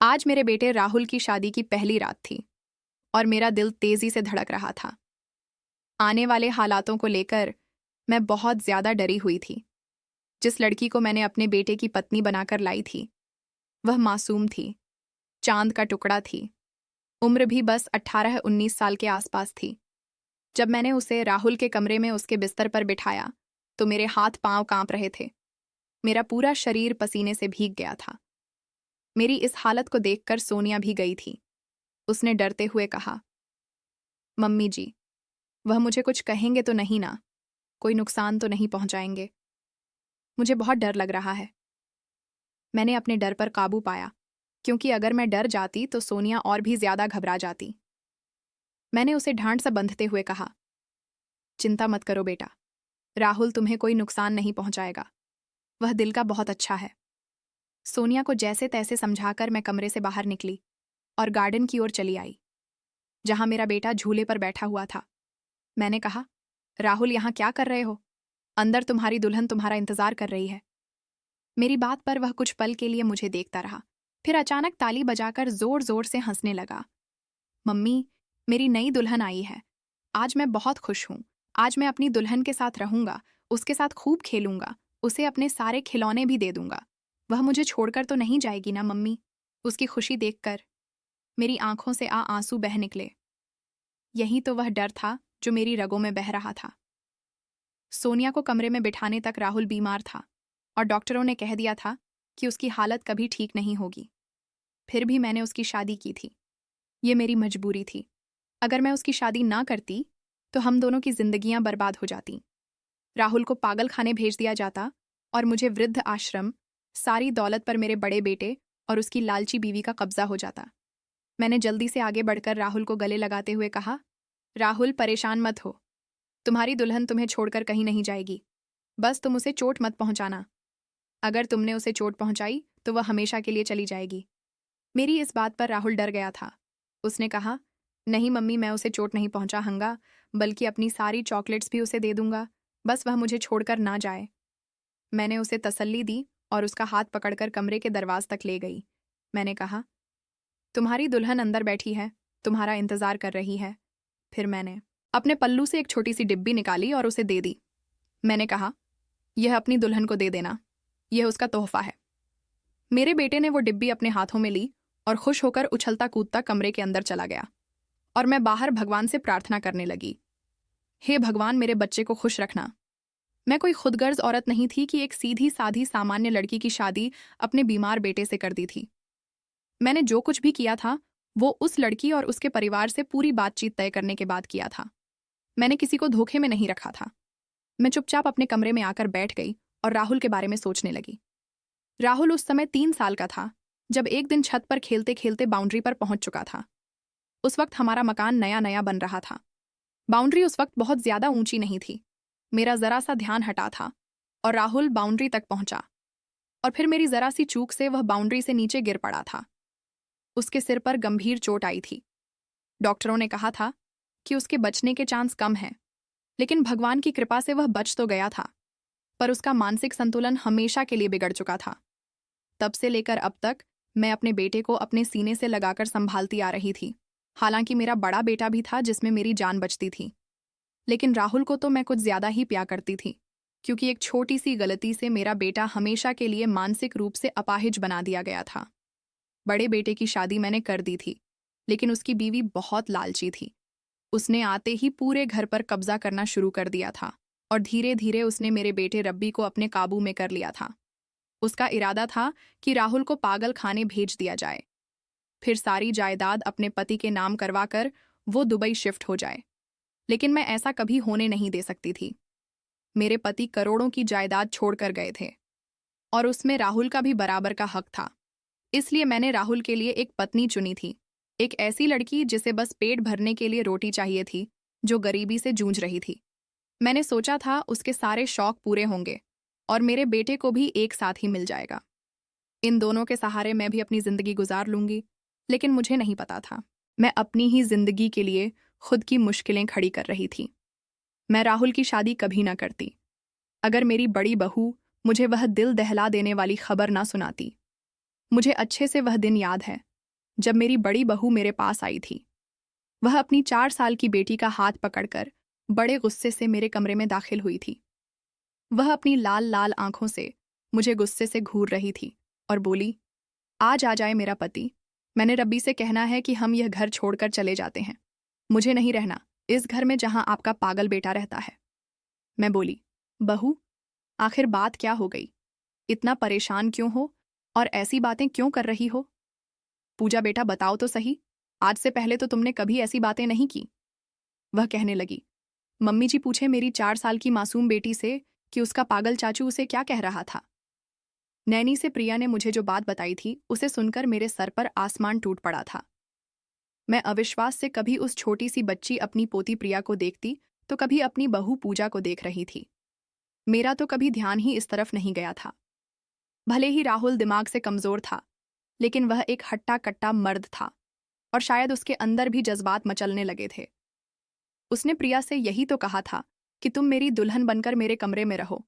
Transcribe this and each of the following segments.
आज मेरे बेटे राहुल की शादी की पहली रात थी और मेरा दिल तेजी से धड़क रहा था। आने वाले हालातों को लेकर मैं बहुत ज्यादा डरी हुई थी। जिस लड़की को मैंने अपने बेटे की पत्नी बनाकर लाई थी, वह मासूम थी, चांद का टुकड़ा थी। उम्र भी बस 18-19 साल के आसपास थी। जब मैंने उसे राहुल के कमरे में उसके बिस्तर पर बिठाया तो मेरे हाथ पांव कांप रहे थे। मेरा पूरा शरीर पसीने से भीग गया था। मेरी इस हालत को देखकर सोनिया भी गई थी। उसने डरते हुए कहा, मम्मी जी, वह मुझे कुछ कहेंगे तो नहीं ना? कोई नुकसान तो नहीं पहुंचाएंगे? मुझे बहुत डर लग रहा है। मैंने अपने डर पर काबू पाया, क्योंकि अगर मैं डर जाती तो सोनिया और भी ज्यादा घबरा जाती। मैंने उसे ढांढ सा बंधते हुए कहा, चिंता मत करो बेटा, राहुल तुम्हें कोई नुकसान नहीं पहुंचाएगा। वह दिल का बहुत अच्छा है। सोनिया को जैसे तैसे समझाकर मैं कमरे से बाहर निकली और गार्डन की ओर चली आई, जहां मेरा बेटा झूले पर बैठा हुआ था। मैंने कहा, राहुल, यहां क्या कर रहे हो? अंदर तुम्हारी दुल्हन तुम्हारा इंतजार कर रही है। मेरी बात पर वह कुछ पल के लिए मुझे देखता रहा, फिर अचानक ताली बजाकर जोर जोर से हंसने लगा। मम्मी, मेरी नई दुल्हन आई है। आज मैं बहुत खुश हूं। आज मैं अपनी दुल्हन के साथ रहूंगा, उसके साथ खूब खेलूंगा, उसे अपने सारे खिलौने भी दे दूंगा। वह मुझे छोड़कर तो नहीं जाएगी ना मम्मी? उसकी खुशी देखकर मेरी आंखों से आंसू बह निकले। यही तो वह डर था जो मेरी रगों में बह रहा था। सोनिया को कमरे में बिठाने तक राहुल बीमार था और डॉक्टरों ने कह दिया था कि उसकी हालत कभी ठीक नहीं होगी। फिर भी मैंने उसकी शादी की थी। ये मेरी मजबूरी थी। अगर मैं उसकी शादी ना करती तो हम दोनों की जिंदगियां बर्बाद हो जाती। राहुल को पागल खाने भेज दिया जाता और मुझे वृद्ध आश्रम, सारी दौलत पर मेरे बड़े बेटे और उसकी लालची बीवी का कब्जा हो जाता। मैंने जल्दी से आगे बढ़कर राहुल को गले लगाते हुए कहा, राहुल, परेशान मत हो। तुम्हारी दुल्हन तुम्हें छोड़कर कहीं नहीं जाएगी। बस तुम उसे चोट मत पहुंचाना। अगर तुमने उसे चोट पहुंचाई तो वह हमेशा के लिए चली जाएगी। मेरी इस बात पर राहुल डर गया था। उसने कहा, नहीं मम्मी, मैं उसे चोट नहीं पहुंचाऊंगा, बल्कि अपनी सारी चॉकलेट्स भी उसे दे दूंगा। बस वह मुझे छोड़कर ना जाए। मैंने उसे तसल्ली दी और उसका हाथ पकड़कर कमरे के दरवाज तक ले गई। मैंने कहा, तुम्हारी दुल्हन अंदर बैठी है, तुम्हारा इंतजार कर रही है। फिर मैंने अपने पल्लू से एक छोटी सी डिब्बी निकाली और उसे दे दी। मैंने कहा, यह अपनी दुल्हन को दे देना, यह उसका तोहफा है। मेरे बेटे ने वो डिब्बी अपने हाथों में ली और खुश होकर उछलता कूदता कमरे के अंदर चला गया और मैं बाहर भगवान से प्रार्थना करने लगी, हे भगवान, मेरे बच्चे को खुश रखना। मैं कोई खुदगर्ज औरत नहीं थी कि एक सीधी साधी सामान्य लड़की की शादी अपने बीमार बेटे से कर दी थी। मैंने जो कुछ भी किया था वो उस लड़की और उसके परिवार से पूरी बातचीत तय करने के बाद किया था। मैंने किसी को धोखे में नहीं रखा था। मैं चुपचाप अपने कमरे में आकर बैठ गई और राहुल के बारे में सोचने लगी। राहुल उस समय 3 साल का था जब एक दिन छत पर खेलते खेलते बाउंड्री पर पहुंच चुका था। उस वक्त हमारा मकान नया नया बन रहा था। बाउंड्री उस वक्त बहुत ज्यादा ऊंची नहीं थी। मेरा जरा सा ध्यान हटा था और राहुल बाउंड्री तक पहुंचा और फिर मेरी जरा सी चूक से वह बाउंड्री से नीचे गिर पड़ा था। उसके सिर पर गंभीर चोट आई थी। डॉक्टरों ने कहा था कि उसके बचने के चांस कम हैं, लेकिन भगवान की कृपा से वह बच तो गया था, पर उसका मानसिक संतुलन हमेशा के लिए बिगड़ चुका था। तब से लेकर अब तक मैं अपने बेटे को अपने सीने से लगाकर संभालती आ रही थी। हालांकि मेरा बड़ा बेटा भी था जिसमें मेरी जान बचती थी, लेकिन राहुल को तो मैं कुछ ज्यादा ही प्यार करती थी, क्योंकि एक छोटी सी गलती से मेरा बेटा हमेशा के लिए मानसिक रूप से अपाहिज बना दिया गया था। बड़े बेटे की शादी मैंने कर दी थी, लेकिन उसकी बीवी बहुत लालची थी। उसने आते ही पूरे घर पर कब्जा करना शुरू कर दिया था और धीरे धीरे उसने मेरे बेटे रब्बी को अपने काबू में कर लिया था। उसका इरादा था कि राहुल को पागल खाने भेज दिया जाए, फिर सारी जायदाद अपने पति के नाम करवाकर वो दुबई शिफ्ट हो जाए। लेकिन मैं ऐसा कभी होने नहीं दे सकती थी। मेरे पति करोड़ों की जायदाद छोड़कर गए थे और उसमें राहुल का भी बराबर का हक था। इसलिए मैंने राहुल के लिए एक पत्नी चुनी थी, एक ऐसी लड़की जिसे बस पेट भरने के लिए रोटी चाहिए थी, जो गरीबी से जूझ रही थी। मैंने सोचा था उसके सारे शौक पूरे होंगे और मेरे बेटे को भी एक साथ ही मिल जाएगा। इन दोनों के सहारे मैं भी अपनी जिंदगी गुजार लूंगी। लेकिन मुझे नहीं पता था, मैं अपनी ही जिंदगी के लिए खुद की मुश्किलें खड़ी कर रही थी। मैं राहुल की शादी कभी ना करती अगर मेरी बड़ी बहू मुझे वह दिल दहला देने वाली खबर ना सुनाती। मुझे अच्छे से वह दिन याद है जब मेरी बड़ी बहू मेरे पास आई थी। वह अपनी 4 साल की बेटी का हाथ पकड़कर बड़े गुस्से से मेरे कमरे में दाखिल हुई थी। वह अपनी लाल लाल आंखों से मुझे गुस्से से घूर रही थी और बोली, आज आ जाए मेरा पति, मैंने रब्बी से कहना है कि हम यह घर छोड़कर चले जाते हैं। मुझे नहीं रहना इस घर में जहां आपका पागल बेटा रहता है। मैं बोली, बहू, आखिर बात क्या हो गई? इतना परेशान क्यों हो और ऐसी बातें क्यों कर रही हो? पूजा बेटा बताओ तो सही, आज से पहले तो तुमने कभी ऐसी बातें नहीं की। वह कहने लगी, मम्मी जी पूछे मेरी 4 साल की मासूम बेटी से कि उसका पागल चाचू उसे क्या कह रहा था। नैनी से प्रिया ने मुझे जो बात बताई थी उसे सुनकर मेरे सर पर आसमान टूट पड़ा था। मैं अविश्वास से कभी उस छोटी सी बच्ची अपनी पोती प्रिया को देखती तो कभी अपनी बहू पूजा को देख रही थी। मेरा तो कभी ध्यान ही इस तरफ नहीं गया था। भले ही राहुल दिमाग से कमजोर था, लेकिन वह एक हट्टा कट्टा मर्द था और शायद उसके अंदर भी जज्बात मचलने लगे थे। उसने प्रिया से यही तो कहा था कि तुम मेरी दुल्हन बनकर मेरे कमरे में रहो,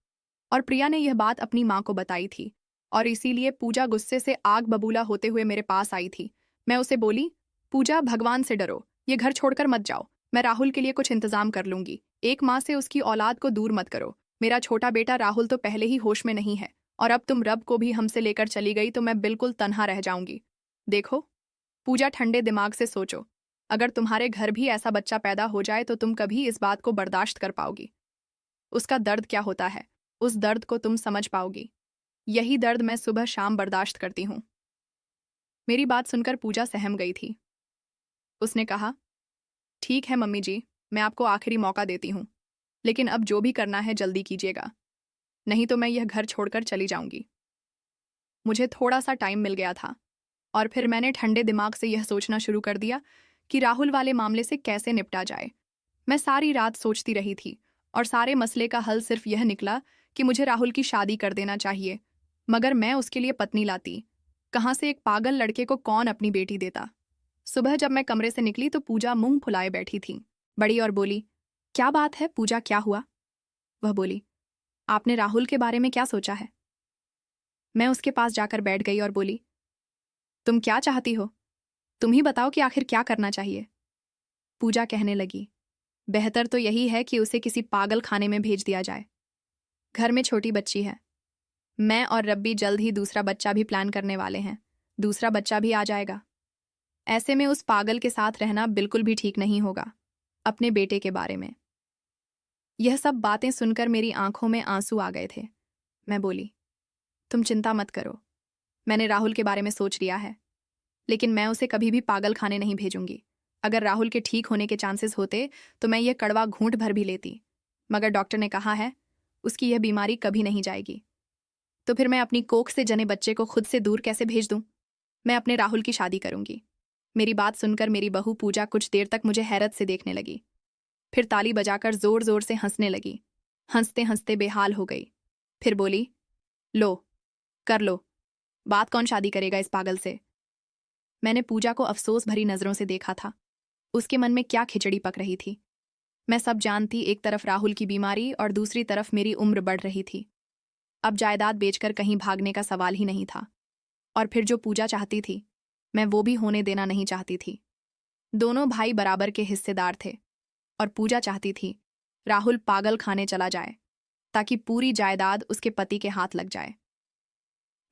और प्रिया ने यह बात अपनी माँ को बताई थी और इसीलिए पूजा गुस्से से आग बबूला होते हुए मेरे पास आई थी। मैं उसे बोली, पूजा भगवान से डरो, ये घर छोड़कर मत जाओ, मैं राहुल के लिए कुछ इंतजाम कर लूंगी। एक माँ से उसकी औलाद को दूर मत करो। मेरा छोटा बेटा राहुल तो पहले ही होश में नहीं है और अब तुम रब को भी हमसे लेकर चली गई तो मैं बिल्कुल तन्हा रह जाऊंगी। देखो पूजा, ठंडे दिमाग से सोचो, अगर तुम्हारे घर भी ऐसा बच्चा पैदा हो जाए तो तुम कभी इस बात को बर्दाश्त कर पाओगी? उसका दर्द क्या होता है, उस दर्द को तुम समझ पाओगी? यही दर्द मैं सुबह शाम बर्दाश्त करती हूँ। मेरी बात सुनकर पूजा सहम गई थी। उसने कहा, ठीक है मम्मी जी, मैं आपको आखिरी मौका देती हूँ, लेकिन अब जो भी करना है जल्दी कीजिएगा, नहीं तो मैं यह घर छोड़कर चली जाऊंगी। मुझे थोड़ा सा टाइम मिल गया था और फिर मैंने ठंडे दिमाग से यह सोचना शुरू कर दिया कि राहुल वाले मामले से कैसे निपटा जाए। मैं सारी रात सोचती रही थी और सारे मसले का हल सिर्फ यह निकला कि मुझे राहुल की शादी कर देना चाहिए, मगर मैं उसके लिए पत्नी लाती कहाँ से? एक पागल लड़के को कौन अपनी बेटी देता? सुबह जब मैं कमरे से निकली तो पूजा मुंह फुलाए बैठी थी, बड़ी और बोली, क्या बात है पूजा, क्या हुआ? वह बोली, आपने राहुल के बारे में क्या सोचा है? मैं उसके पास जाकर बैठ गई और बोली, तुम क्या चाहती हो? तुम ही बताओ कि आखिर क्या करना चाहिए? पूजा कहने लगी, बेहतर तो यही है कि उसे किसी पागल खाने में भेज दिया जाए। घर में छोटी बच्ची है, मैं और रब्बी जल्द ही दूसरा बच्चा भी प्लान करने वाले हैं। दूसरा बच्चा भी आ जाएगा। ऐसे में उस पागल के साथ रहना बिल्कुल भी ठीक नहीं होगा। अपने बेटे के बारे में यह सब बातें सुनकर मेरी आंखों में आंसू आ गए थे। मैं बोली, तुम चिंता मत करो, मैंने राहुल के बारे में सोच लिया है, लेकिन मैं उसे कभी भी पागल खाने नहीं भेजूंगी। अगर राहुल के ठीक होने के चांसेस होते तो मैं यह कड़वा घूंट भर भी लेती, मगर डॉक्टर ने कहा है उसकी यह बीमारी कभी नहीं जाएगी। तो फिर मैं अपनी कोख से जने बच्चे को खुद से दूर कैसे भेज दूं? मैं अपने राहुल की शादी करूंगी। मेरी बात सुनकर मेरी बहू पूजा कुछ देर तक मुझे हैरत से देखने लगी, फिर ताली बजाकर जोर जोर से हंसने लगी। हंसते हंसते बेहाल हो गई, फिर बोली, लो कर लो, बात कौन शादी करेगा इस पागल से? मैंने पूजा को अफसोस भरी नजरों से देखा था। उसके मन में क्या खिचड़ी पक रही थी। मैं सब जानती, एक तरफ राहुल की बीमारी और दूसरी तरफ मेरी उम्र बढ़ रही थी। अब जायदाद बेचकर कहीं भागने का सवाल ही नहीं था, और फिर जो पूजा चाहती थी मैं वो भी होने देना नहीं चाहती थी। दोनों भाई बराबर के हिस्सेदार थे और पूजा चाहती थी राहुल पागल खाने चला जाए ताकि पूरी जायदाद उसके पति के हाथ लग जाए।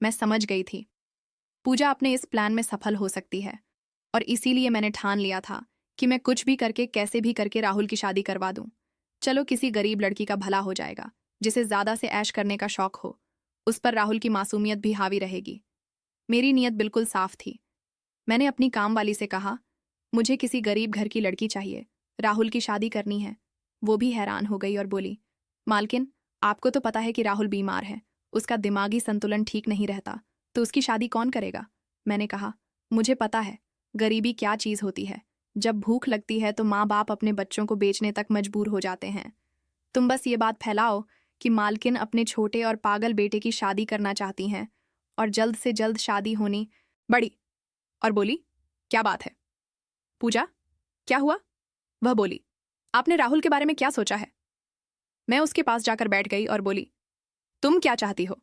मैं समझ गई थी पूजा अपने इस प्लान में सफल हो सकती है, और इसीलिए मैंने ठान लिया था कि मैं कुछ भी करके कैसे भी करके राहुल की शादी करवा दूं। चलो किसी गरीब लड़की का भला हो जाएगा जिसे ज्यादा से ऐश करने का शौक हो, उस पर राहुल की मासूमियत भी हावी रहेगी। मेरी नीयत बिल्कुल साफ थी। मैंने अपनी काम वाली से कहा, मुझे किसी गरीब घर की लड़की चाहिए, राहुल की शादी करनी है। वो भी हैरान हो गई और बोली, मालकिन आपको तो पता है कि राहुल बीमार है, उसका दिमागी संतुलन ठीक नहीं रहता, तो उसकी शादी कौन करेगा? मैंने कहा, मुझे पता है गरीबी क्या चीज होती है। जब भूख लगती है तो माँ बाप अपने बच्चों को बेचने तक मजबूर हो जाते हैं। तुम बस ये बात फैलाओ कि मालकिन अपने छोटे और पागल बेटे की शादी करना चाहती हैं और जल्द से जल्द शादी होनी। बड़ी और बोली, क्या बात है पूजा, क्या हुआ? वह बोली, आपने राहुल के बारे में क्या सोचा है? मैं उसके पास जाकर बैठ गई और बोली, तुम क्या चाहती हो?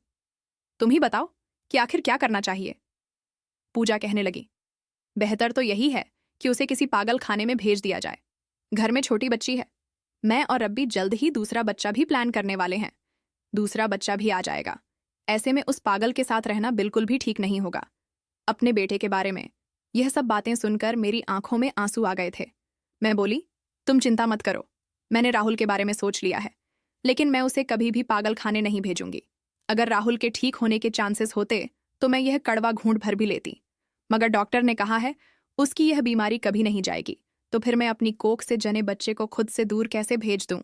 तुम ही बताओ कि आखिर क्या करना चाहिए? पूजा कहने लगी, बेहतर तो यही है कि उसे किसी पागल खाने में भेज दिया जाए। घर में छोटी बच्ची है। मैं और रब्बी जल्द ही दूसरा बच्चा भी प्लान करने वाले हैं। दूसरा बच्चा भी आ जाएगा। ऐसे में उस पागल के साथ रहना बिल्कुल भी ठीक नहीं होगा। अपने बेटे के बारे में यह सब बातें सुनकर मेरी आंखों में आंसू आ गए थे। मैं बोली, तुम चिंता मत करो, मैंने राहुल के बारे में सोच लिया है, लेकिन मैं उसे कभी भी पागल खाने नहीं भेजूंगी। अगर राहुल के ठीक होने के चांसेस होते तो मैं यह कड़वा घूंट भर भी लेती, मगर डॉक्टर ने कहा है उसकी यह बीमारी कभी नहीं जाएगी, तो फिर मैं अपनी कोख से जने बच्चे को खुद से दूर कैसे भेज दूं?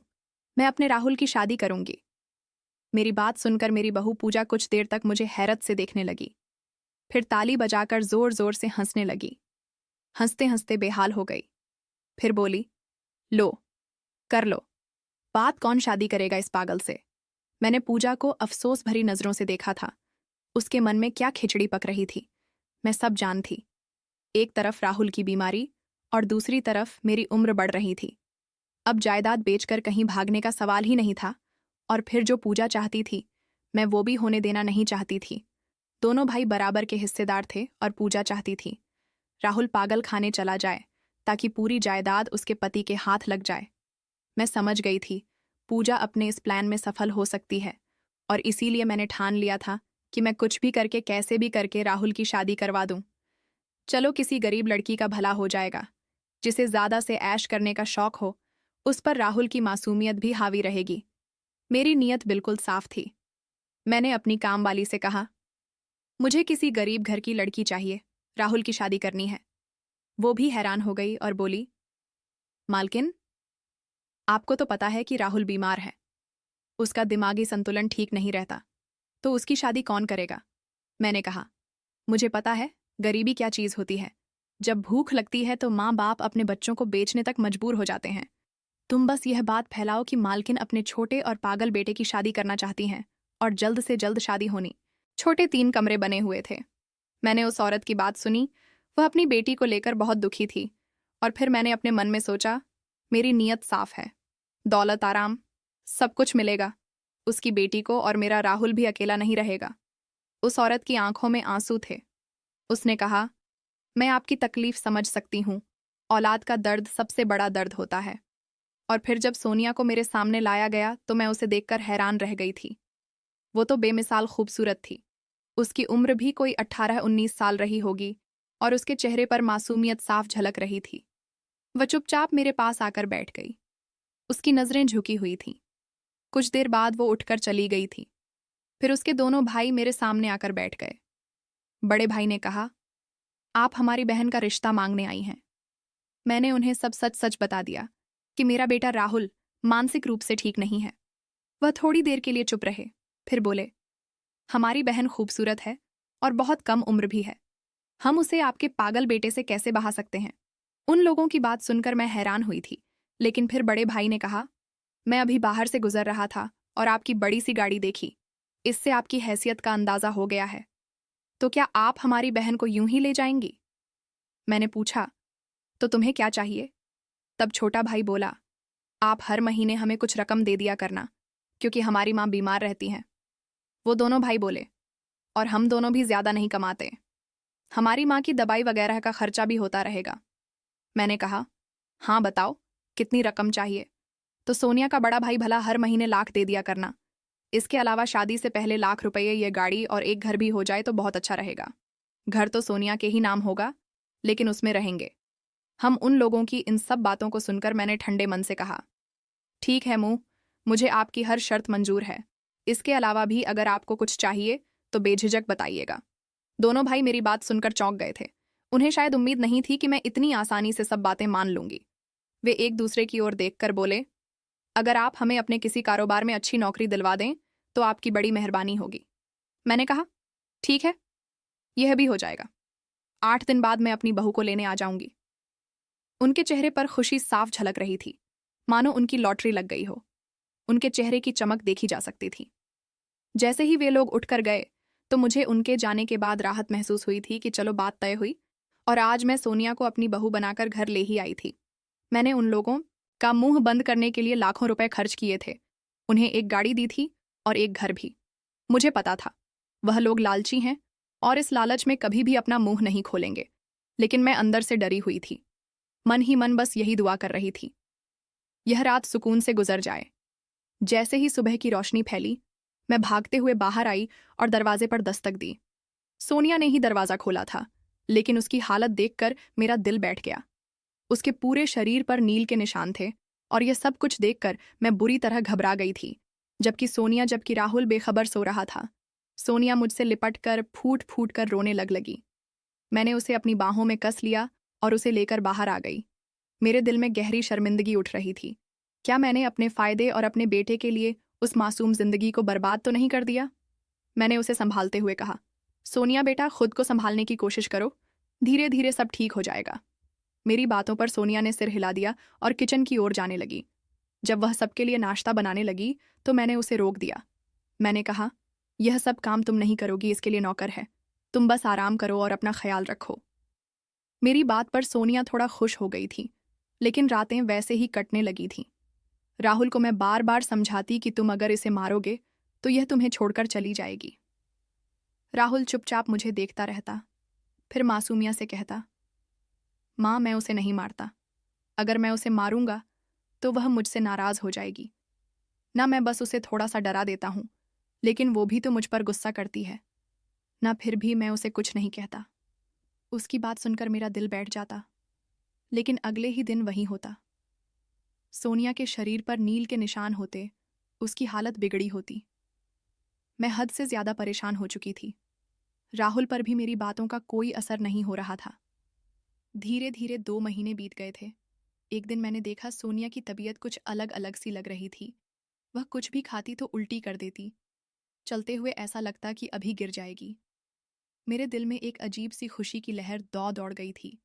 मैं अपने राहुल की शादी करूंगी। मेरी बात सुनकर मेरी बहू पूजा कुछ देर तक मुझे हैरत से देखने लगी, फिर ताली बजाकर जोर जोर से हंसने लगी। हंसते हंसते बेहाल हो गई। फिर बोली, लो कर लो, बात कौन शादी करेगा इस पागल से? मैंने पूजा को अफसोस भरी नजरों से देखा था। उसके मन में क्या खिचड़ी पक रही थी, मैं सब जान थी। एक तरफ राहुल की बीमारी और दूसरी तरफ मेरी उम्र बढ़ रही थी। अब जायदाद बेचकर कहीं भागने का सवाल ही नहीं था, और फिर जो पूजा चाहती थी मैं वो भी होने देना नहीं चाहती थी। दोनों भाई बराबर के हिस्सेदार थे और पूजा चाहती थी राहुल पागल खाने चला जाए ताकि पूरी जायदाद उसके पति के हाथ लग जाए। मैं समझ गई थी पूजा अपने इस प्लान में सफल हो सकती है, और इसीलिए मैंने ठान लिया था कि मैं कुछ भी करके कैसे भी करके राहुल की शादी करवा दूं। चलो किसी गरीब लड़की का भला हो जाएगा, जिसे ज्यादा से ऐश करने का शौक हो, उस पर राहुल की मासूमियत भी हावी रहेगी। मेरी नीयत बिल्कुल साफ थी। मैंने अपनी काम वाली से कहा, मुझे किसी गरीब घर की लड़की चाहिए, राहुल की शादी करनी है। वो भी हैरान हो गई और बोली, मालकिन, आपको तो पता है कि राहुल बीमार है, उसका दिमागी संतुलन ठीक नहीं रहता, तो उसकी शादी कौन करेगा? मैंने कहा, मुझे पता है गरीबी क्या चीज होती है। जब भूख लगती है तो माँ बाप अपने बच्चों को बेचने तक मजबूर हो जाते हैं। तुम बस यह बात फैलाओ कि मालकिन अपने छोटे और पागल बेटे की शादी करना चाहती हैं, और जल्द से जल्द शादी होनी। छोटे 3 कमरे बने हुए थे। मैंने उस औरत की बात सुनी। वह अपनी बेटी को लेकर बहुत दुखी थी, और फिर मैंने अपने मन में सोचा, मेरी नीयत साफ है, दौलत आराम सब कुछ मिलेगा उसकी बेटी को, और मेरा राहुल भी अकेला नहीं रहेगा। उस औरत की आंखों में आंसू थे। उसने कहा, मैं आपकी तकलीफ समझ सकती हूँ, औलाद का दर्द सबसे बड़ा दर्द होता है। और फिर जब सोनिया को मेरे सामने लाया गया तो मैं उसे देखकर हैरान रह गई थी। वो तो बेमिसाल खूबसूरत थी। उसकी उम्र भी कोई 18-19 साल रही होगी, और उसके चेहरे पर मासूमियत साफ झलक रही थी। वह चुपचाप मेरे पास आकर बैठ गई। उसकी नजरें झुकी हुई थीं। कुछ देर बाद वो उठकर चली गई थी। फिर उसके दोनों भाई मेरे सामने आकर बैठ गए। बड़े भाई ने कहा, आप हमारी बहन का रिश्ता मांगने आई हैं। मैंने उन्हें सब सच सच बता दिया कि मेरा बेटा राहुल मानसिक रूप से ठीक नहीं है। वह थोड़ी देर के लिए चुप रहे, फिर बोले, हमारी बहन खूबसूरत है और बहुत कम उम्र भी है। हम उसे आपके पागल बेटे से कैसे बहा सकते हैं? उन लोगों की बात सुनकर मैं हैरान हुई थी, लेकिन फिर बड़े भाई ने कहा, मैं अभी बाहर से गुजर रहा था और आपकी बड़ी सी गाड़ी देखी, इससे आपकी हैसियत का अंदाजा हो गया है। तो क्या आप हमारी बहन को यूं ही ले जाएंगी? मैंने पूछा, तो तुम्हें क्या चाहिए? तब छोटा भाई बोला, आप हर महीने हमें कुछ रकम दे दिया करना, क्योंकि हमारी माँ बीमार रहती हैं। वो दोनों भाई बोले, और हम दोनों भी ज्यादा नहीं कमाते, हमारी माँ की दवाई वगैरह का खर्चा भी होता रहेगा। मैंने कहा, हाँ बताओ, कितनी रकम चाहिए? तो सोनिया का बड़ा भाई भला हर महीने लाख दे दिया करना। इसके अलावा शादी से पहले लाख रुपये, ये गाड़ी और एक घर भी हो जाए तो बहुत अच्छा रहेगा। घर तो सोनिया के ही नाम होगा, लेकिन उसमें रहेंगे हम। उन लोगों की इन सब बातों को सुनकर मैंने ठंडे मन से कहा, ठीक है मुँह, मुझे आपकी हर शर्त मंजूर है। इसके अलावा भी अगर आपको कुछ चाहिए तो बेझिझक बताइएगा। दोनों भाई मेरी बात सुनकर चौंक गए थे। उन्हें शायद उम्मीद नहीं थी कि मैं इतनी आसानी से सब बातें मान लूंगी। वे एक दूसरे की ओर देखकर बोले, अगर आप हमें अपने किसी कारोबार में अच्छी नौकरी दिलवा दें तो आपकी बड़ी मेहरबानी होगी। मैंने कहा, ठीक है, यह भी हो जाएगा। 8 दिन बाद मैं अपनी बहू को लेने आ जाऊंगी। उनके चेहरे पर खुशी साफ झलक रही थी, मानो उनकी लॉटरी लग गई हो। उनके चेहरे की चमक देखी जा सकती थी। जैसे ही वे लोग उठकर गए तो मुझे उनके जाने के बाद राहत महसूस हुई थी कि चलो बात तय हुई, और आज मैं सोनिया को अपनी बहू बनाकर घर ले ही आई थी। मैंने उन लोगों का मुंह बंद करने के लिए लाखों रुपए खर्च किए थे, उन्हें एक गाड़ी दी थी और एक घर भी। मुझे पता था वह लोग लालची हैं और इस लालच में कभी भी अपना मुंह नहीं खोलेंगे। लेकिन मैं अंदर से डरी हुई थी। मन ही मन बस यही दुआ कर रही थी, यह रात सुकून से गुजर जाए। जैसे ही सुबह की रोशनी फैली, मैं भागते हुए बाहर आई और दरवाजे पर दस्तक दी। सोनिया ने ही दरवाज़ा खोला था, लेकिन उसकी हालत देखकर मेरा दिल बैठ गया। उसके पूरे शरीर पर नील के निशान थे और यह सब कुछ देखकर मैं बुरी तरह घबरा गई थी। जबकि राहुल बेखबर सो रहा था। सोनिया मुझसे लिपट कर फूट फूट कर रोने लगी। मैंने उसे अपनी बाहों में कस लिया और उसे लेकर बाहर आ गई। मेरे दिल में गहरी शर्मिंदगी उठ रही थी। क्या मैंने अपने फायदे और अपने बेटे के लिए उस मासूम जिंदगी को बर्बाद तो नहीं कर दिया? मैंने उसे संभालते हुए कहा, सोनिया बेटा, खुद को संभालने की कोशिश करो, धीरे धीरे सब ठीक हो जाएगा। मेरी बातों पर सोनिया ने सिर हिला दिया और किचन की ओर जाने लगी। जब वह सबके लिए नाश्ता बनाने लगी तो मैंने उसे रोक दिया। मैंने कहा, यह सब काम तुम नहीं करोगी, इसके लिए नौकर है। तुम बस आराम करो और अपना ख्याल रखो। मेरी बात पर सोनिया थोड़ा खुश हो गई थी, लेकिन रातें वैसे ही कटने लगी थीं। राहुल को मैं बार बार समझाती कि तुम अगर इसे मारोगे तो यह तुम्हें छोड़कर चली जाएगी। राहुल चुपचाप मुझे देखता रहता, फिर मासूमिया से कहता, माँ, मैं उसे नहीं मारता। अगर मैं उसे मारूंगा तो वह मुझसे नाराज हो जाएगी ना। मैं बस उसे थोड़ा सा डरा देता हूं, लेकिन वो भी तो मुझ पर गुस्सा करती है ना। फिर भी मैं उसे कुछ नहीं कहता। उसकी बात सुनकर मेरा दिल बैठ जाता, लेकिन अगले ही दिन वही होता। सोनिया के शरीर पर नील के निशान होते, उसकी हालत बिगड़ी होती। मैं हद से ज्यादा परेशान हो चुकी थी। राहुल पर भी मेरी बातों का कोई असर नहीं हो रहा था। धीरे धीरे 2 महीने बीत गए थे। एक दिन मैंने देखा सोनिया की तबीयत कुछ अलग अलग सी लग रही थी। वह कुछ भी खाती तो उल्टी कर देती। चलते हुए ऐसा लगता कि अभी गिर जाएगी। मेरे दिल में एक अजीब सी खुशी की लहर दौड़ गई थी।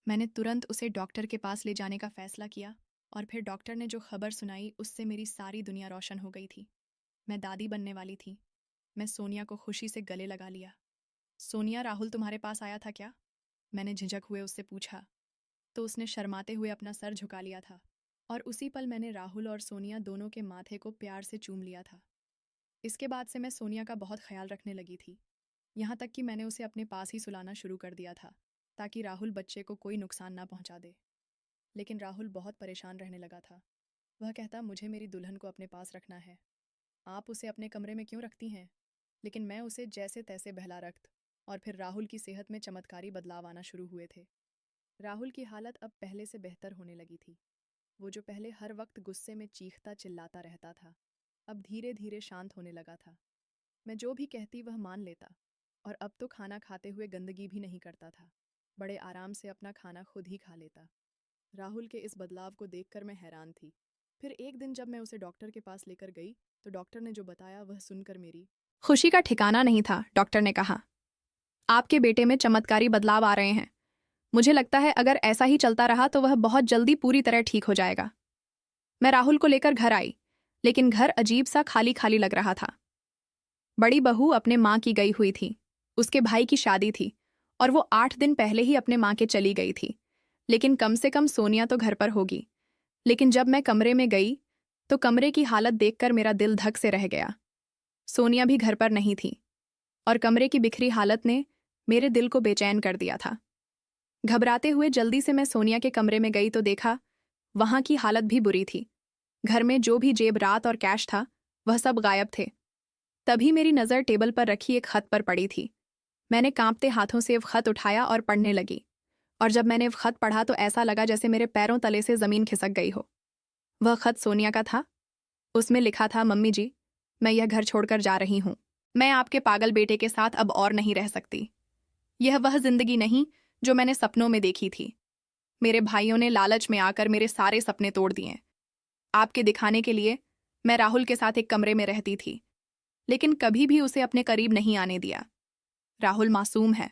मैंने तुरंत उसे डॉक्टर के पास ले जाने का फैसला किया और फिर डॉक्टर ने जो खबर सुनाई उससे मेरी सारी दुनिया रोशन हो गई थी। मैं दादी बनने वाली थी। मैं सोनिया को खुशी से गले लगा लिया। सोनिया, राहुल तुम्हारे पास आया था क्या? मैंने झिझक हुए उससे पूछा, तो उसने शर्माते हुए अपना सर झुका लिया था और उसी पल मैंने राहुल और सोनिया दोनों के माथे को प्यार से चूम लिया था। इसके बाद से मैं सोनिया का बहुत ख्याल रखने लगी थी, यहाँ तक कि मैंने उसे अपने पास ही सुलाना शुरू कर दिया था ताकि राहुल बच्चे को कोई नुकसान ना पहुंचा दे। लेकिन राहुल बहुत परेशान रहने लगा था। वह कहता, मुझे मेरी दुल्हन को अपने पास रखना है, आप उसे अपने कमरे में क्यों रखती हैं? लेकिन मैं उसे जैसे तैसे बहला रखत और फिर राहुल की सेहत में चमत्कारी बदलाव आना शुरू हुए थे। राहुल की हालत अब पहले से बेहतर होने लगी थी। वो जो पहले हर वक्त गुस्से में चीखता चिल्लाता रहता था, अब धीरे धीरे शांत होने लगा था। मैं जो भी कहती वह मान लेता और अब तो खाना खाते हुए गंदगी भी नहीं करता था। बड़े आराम से अपना खाना खुद ही खा लेता। राहुल के इस बदलाव को देखकर मैं हैरान थी। फिर एक दिन जब मैं उसे डॉक्टर के पास लेकर गई तो डॉक्टर ने जो बताया वह सुनकर मेरी खुशी का ठिकाना नहीं था। डॉक्टर ने कहा, आपके बेटे में चमत्कारी बदलाव आ रहे हैं। मुझे लगता है अगर ऐसा ही चलता रहा तो वह बहुत जल्दी पूरी तरह ठीक हो जाएगा। मैं राहुल को लेकर घर आई, लेकिन घर अजीब सा खाली खाली लग रहा था। बड़ी बहू अपने माँ की गई हुई थी। उसके भाई की शादी थी और वो 8 दिन पहले ही अपने माँ के चली गई थी। लेकिन कम से कम सोनिया तो घर पर होगी। लेकिन जब मैं कमरे में गई तो कमरे की हालत देखकर मेरा दिल धक से रह गया। सोनिया भी घर पर नहीं थी और कमरे की बिखरी हालत ने मेरे दिल को बेचैन कर दिया था। घबराते हुए जल्दी से मैं सोनिया के कमरे में गई तो देखा वहां की हालत भी बुरी थी। घर में जो भी जेबरात और कैश था वह सब गायब थे। तभी मेरी नज़र टेबल पर रखी एक खत पर पड़ी थी। मैंने कांपते हाथों से वह खत उठाया और पढ़ने लगी, और जब मैंने वह खत पढ़ा तो ऐसा लगा जैसे मेरे पैरों तले से ज़मीन खिसक गई हो। वह खत सोनिया का था। उसमें लिखा था, मम्मी जी, मैं यह घर छोड़कर जा रही हूँ। मैं आपके पागल बेटे के साथ अब और नहीं रह सकती। यह वह जिंदगी नहीं जो मैंने सपनों में देखी थी। मेरे भाइयों ने लालच में आकर मेरे सारे सपने तोड़ दिए। आपके दिखाने के लिए मैं राहुल के साथ एक कमरे में रहती थी, लेकिन कभी भी उसे अपने करीब नहीं आने दिया। राहुल मासूम है।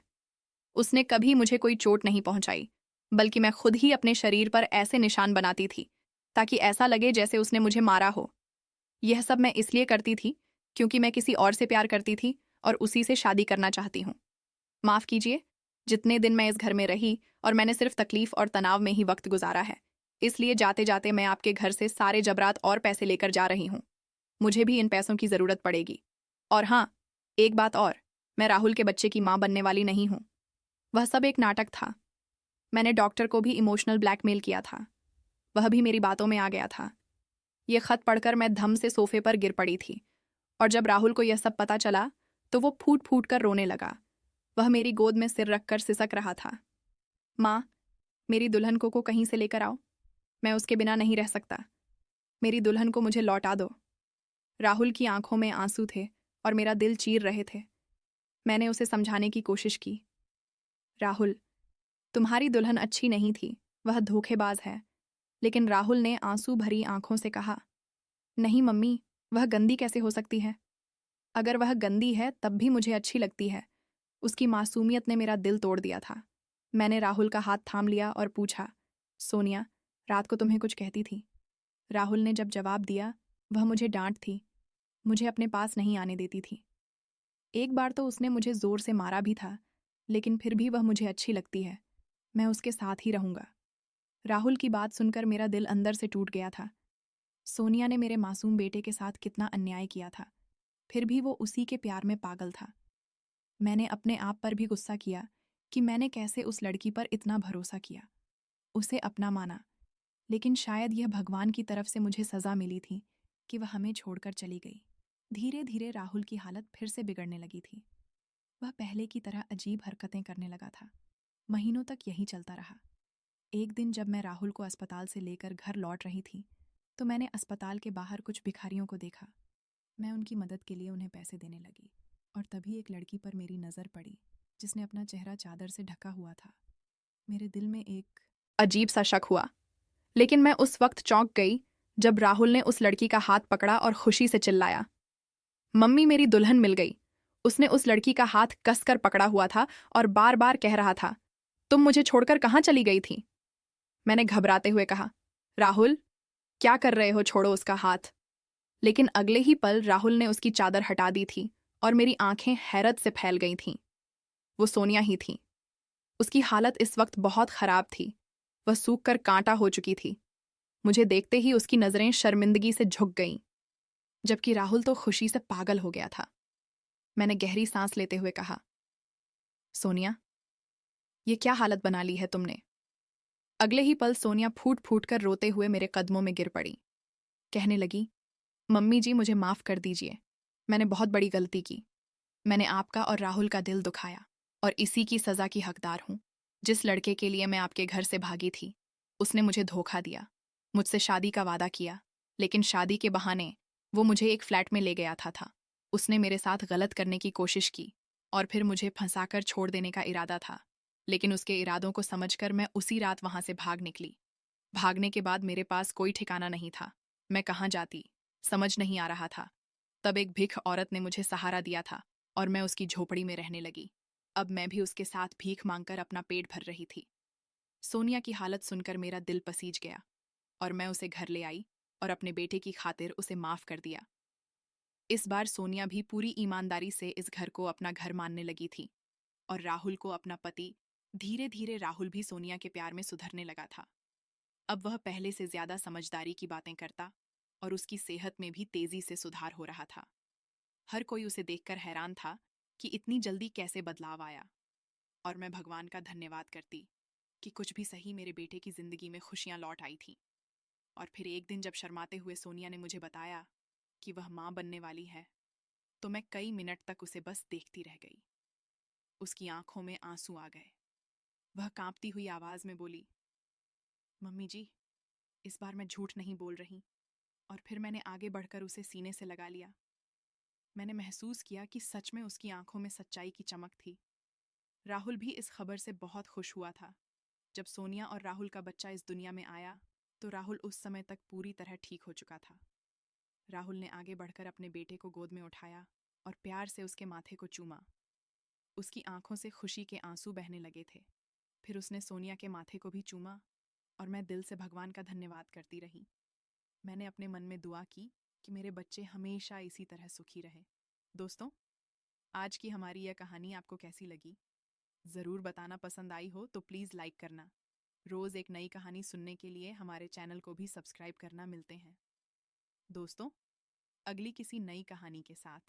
उसने कभी मुझे कोई चोट नहीं पहुंचाई, बल्कि मैं खुद ही अपने शरीर पर ऐसे निशान बनाती थी ताकि ऐसा लगे जैसे उसने मुझे मारा हो। यह सब मैं इसलिए करती थी क्योंकि मैं किसी और से प्यार करती थी और उसी से शादी करना चाहती हूँ। माफ़ कीजिए, जितने दिन मैं इस घर में रही और मैंने सिर्फ तकलीफ और तनाव में ही वक्त गुजारा है, इसलिए जाते जाते मैं आपके घर से सारे जबरात और पैसे लेकर जा रही हूँ। मुझे भी इन पैसों की ज़रूरत पड़ेगी। और हाँ, एक बात और, मैं राहुल के बच्चे की माँ बनने वाली नहीं हूँ। वह सब एक नाटक था। मैंने डॉक्टर को भी इमोशनल ब्लैकमेल किया था। वह भी मेरी बातों में आ गया था। ये खत पढ़कर मैं धम से सोफे पर गिर पड़ी थी, और जब राहुल को यह सब पता चला तो वो फूट फूट कर रोने लगा। वह मेरी गोद में सिर रखकर सिसक रहा था। माँ, मेरी दुल्हन को कहीं से लेकर आओ। मैं उसके बिना नहीं रह सकता। मेरी दुल्हन को मुझे लौटा दो। राहुल की आंखों में आंसू थे और मेरा दिल चीर रहे थे। मैंने उसे समझाने की कोशिश की। राहुल, तुम्हारी दुल्हन अच्छी नहीं थी, वह धोखेबाज है। लेकिन राहुल ने आंसू भरी आंखों से कहा, नहीं मम्मी, वह गंदी कैसे हो सकती है? अगर वह गंदी है तब भी मुझे अच्छी लगती है। उसकी मासूमियत ने मेरा दिल तोड़ दिया था। मैंने राहुल का हाथ थाम लिया और पूछा, सोनिया, रात को तुम्हें कुछ कहती थी? राहुल ने जब जवाब दिया, वह मुझे डांट थी, मुझे अपने पास नहीं आने देती थी। एक बार तो उसने मुझे जोर से मारा भी था, लेकिन फिर भी वह मुझे अच्छी लगती है। मैं उसके साथ ही रहूंगा। राहुल की बात सुनकर मेरा दिल अंदर से टूट गया था। सोनिया ने मेरे मासूम बेटे के साथ कितना अन्याय किया था, फिर भी वो उसी के प्यार में पागल था। मैंने अपने आप पर भी गुस्सा किया कि मैंने कैसे उस लड़की पर इतना भरोसा किया, उसे अपना माना। लेकिन शायद यह भगवान की तरफ से मुझे सजा मिली थी कि वह हमें छोड़कर चली गई। धीरे धीरे राहुल की हालत फिर से बिगड़ने लगी थी। वह पहले की तरह अजीब हरकतें करने लगा था। महीनों तक यही चलता रहा। एक दिन जब मैं राहुल को अस्पताल से लेकर घर लौट रही थी तो मैंने अस्पताल के बाहर कुछ भिखारियों को देखा। मैं उनकी मदद के लिए उन्हें पैसे देने लगी, और तभी एक लड़की पर मेरी नज़र पड़ी जिसने अपना चेहरा चादर से ढका हुआ था। मेरे दिल में एक अजीब सा शक हुआ, लेकिन मैं उस वक्त चौंक गई जब राहुल ने उस लड़की का हाथ पकड़ा और खुशी से चिल्लाया, मम्मी, मेरी दुल्हन मिल गई। उसने उस लड़की का हाथ कसकर पकड़ा हुआ था और बार बार कह रहा था, तुम मुझे छोड़कर कहाँ चली गई थी? मैंने घबराते हुए कहा, राहुल, क्या कर रहे हो, छोड़ो उसका हाथ। लेकिन अगले ही पल राहुल ने उसकी चादर हटा दी थी और मेरी आंखें हैरत से फैल गई थीं। वो सोनिया ही थी। उसकी हालत इस वक्त बहुत खराब थी। वह सूख कर कांटा हो चुकी थी। मुझे देखते ही उसकी नजरें शर्मिंदगी से झुक गईं, जबकि राहुल तो खुशी से पागल हो गया था। मैंने गहरी सांस लेते हुए कहा, सोनिया, ये क्या हालत बना ली है तुमने? अगले ही पल सोनिया फूट फूट कर रोते हुए मेरे कदमों में गिर पड़ी। कहने लगी, मम्मी जी, मुझे माफ कर दीजिए। मैंने बहुत बड़ी गलती की। मैंने आपका और राहुल का दिल दुखाया, और इसी की सजा की हकदार हूं। जिस लड़के के लिए मैं आपके घर से भागी थी, उसने मुझे धोखा दिया, मुझसे शादी का वादा किया, लेकिन शादी के बहाने वो मुझे एक फ्लैट में ले गया था। उसने मेरे साथ गलत करने की कोशिश की और फिर मुझे फंसाकर छोड़ देने का इरादा था, लेकिन उसके इरादों को समझकर मैं उसी रात वहां से भाग निकली। भागने के बाद मेरे पास कोई ठिकाना नहीं था। मैं कहाँ जाती, समझ नहीं आ रहा था। तब एक भिख औरत ने मुझे सहारा दिया था और मैं उसकी झोपड़ी में रहने लगी। अब मैं भी उसके साथ भीख मांगकर अपना पेट भर रही थी। सोनिया की हालत सुनकर मेरा दिल पसीज गया और मैं उसे घर ले आई और अपने बेटे की खातिर उसे माफ कर दिया। इस बार सोनिया भी पूरी ईमानदारी से इस घर को अपना घर मानने लगी थी और राहुल को अपना पति। धीरे धीरे राहुल भी सोनिया के प्यार में सुधरने लगा था। अब वह पहले से ज्यादा समझदारी की बातें करता और उसकी सेहत में भी तेजी से सुधार हो रहा था। हर कोई उसे देखकर हैरान था कि इतनी जल्दी कैसे बदलाव आया, और मैं भगवान का धन्यवाद करती कि कुछ भी सही मेरे बेटे की जिंदगी में खुशियां लौट आई थीं। और फिर एक दिन जब शर्माते हुए सोनिया ने मुझे बताया कि वह मां बनने वाली है, तो मैं कई मिनट तक उसे बस देखती रह गई। उसकी आंखों में आंसू आ गए। वह कांपती हुई आवाज में बोली, मम्मी जी, इस बार मैं झूठ नहीं बोल रही। और फिर मैंने आगे बढ़कर उसे सीने से लगा लिया। मैंने महसूस किया कि सच में उसकी आंखों में सच्चाई की चमक थी। राहुल भी इस खबर से बहुत खुश हुआ था। जब सोनिया और राहुल का बच्चा इस दुनिया में आया तो राहुल उस समय तक पूरी तरह ठीक हो चुका था। राहुल ने आगे बढ़कर अपने बेटे को गोद में उठाया और प्यार से उसके माथे को चूमा। उसकी आंखों से खुशी के आंसू बहने लगे थे। फिर उसने सोनिया के माथे को भी चूमा और मैं दिल से भगवान का धन्यवाद करती रही। मैंने अपने मन में दुआ की कि मेरे बच्चे हमेशा इसी तरह सुखी रहे। दोस्तों, आज की हमारी यह कहानी आपको कैसी लगी? ज़रूर बताना। पसंद आई हो तो प्लीज़ लाइक करना। रोज़ एक नई कहानी सुनने के लिए हमारे चैनल को भी सब्सक्राइब करना। मिलते हैं दोस्तों अगली किसी नई कहानी के साथ।